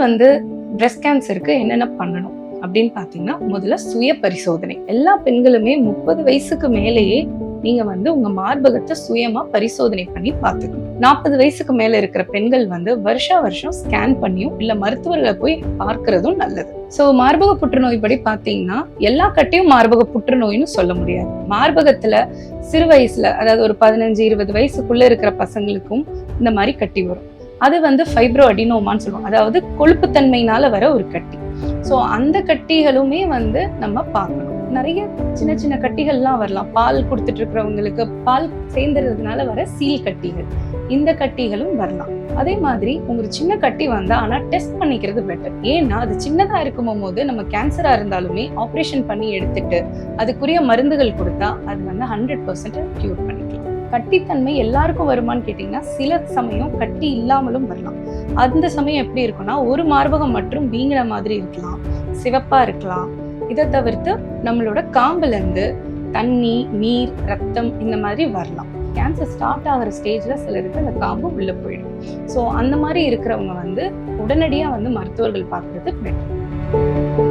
வந்து பிரஸ்ட் கேன்சருக்கு என்னென்ன பண்ணணும் அப்படின்னு பாத்தீங்கன்னா, முதல்ல சுய பரிசோதனை. எல்லா பெண்களுமே 30 வயசுக்கு மேலேயே நீங்க வந்து உங்க மார்பகத்தை சுயமா பரிசோதனை பண்ணி பார்த்துக்கணும். 40 வயசுக்கு மேல இருக்கிற பெண்கள் வந்து வருஷம் ஸ்கேன் பண்ணியும் இல்ல மருத்துவர்களை போய் பார்க்கறதும் நல்லது. சோ மார்பக புற்றுநோய் படி பாத்தீங்கன்னா, எல்லா கட்டியும் மார்பக புற்றுநோய்னு சொல்ல முடியாது. மார்பகத்துல சிறு வயசுல, அதாவது ஒரு 15-20 வயசுக்குள்ள இருக்கிற பசங்களுக்கும் இந்த மாதிரி கட்டி வரும். அது வந்து ஃபைப்ரோ அடினோமான்னு சொல்லுவோம், அதாவது கொழுப்புத்தன்மையினால வர ஒரு கட்டி. ஸோ அந்த கட்டிகளுமே வந்து நம்ம பார்க்கணும். நிறைய சின்ன சின்ன கட்டிகள்லாம் வரலாம். பால் கொடுத்துட்டு இருக்கிறவங்களுக்கு பால் சேர்ந்துறதுனால வர சீல் கட்டிகள், இந்த கட்டிகளும் வரலாம். அதே மாதிரி உங்களுக்கு சின்ன கட்டி வந்தா ஆனா டெஸ்ட் பண்ணிக்கிறது பெட்டர். ஏன்னா அது சின்னதா இருக்கும் போது நம்ம கேன்சரா இருந்தாலுமே ஆப்ரேஷன் பண்ணி எடுத்துட்டு அதுக்குரிய மருந்துகள் கொடுத்தா அது வந்து 100% கியூர் பண்ணிக்கலாம். கட்டித்தன்மை எல்லாருக்கும் வருமானு கேட்டீங்கன்னா, சில சமயம் கட்டி இல்லாமலும் வரலாம். அந்த சமயம் எப்படி இருக்கும்னா, ஒரு மார்பகம் மற்றும் வீங்கின மாதிரி இருக்கலாம், சிவப்பா இருக்கலாம். இதை தவிர்த்து நம்மளோட காம்புல இருந்து தண்ணி, நீர், ரத்தம் இந்த மாதிரி வரலாம். கேன்சர் ஸ்டார்ட் ஆகிற ஸ்டேஜ்ல சிலருக்கு அந்த காம்பு உள்ள போயிடும். ஸோ அந்த மாதிரி இருக்கிறவங்க வந்து உடனடியா வந்து மருத்துவர்கள் பார்க்கறது பெட்டர்.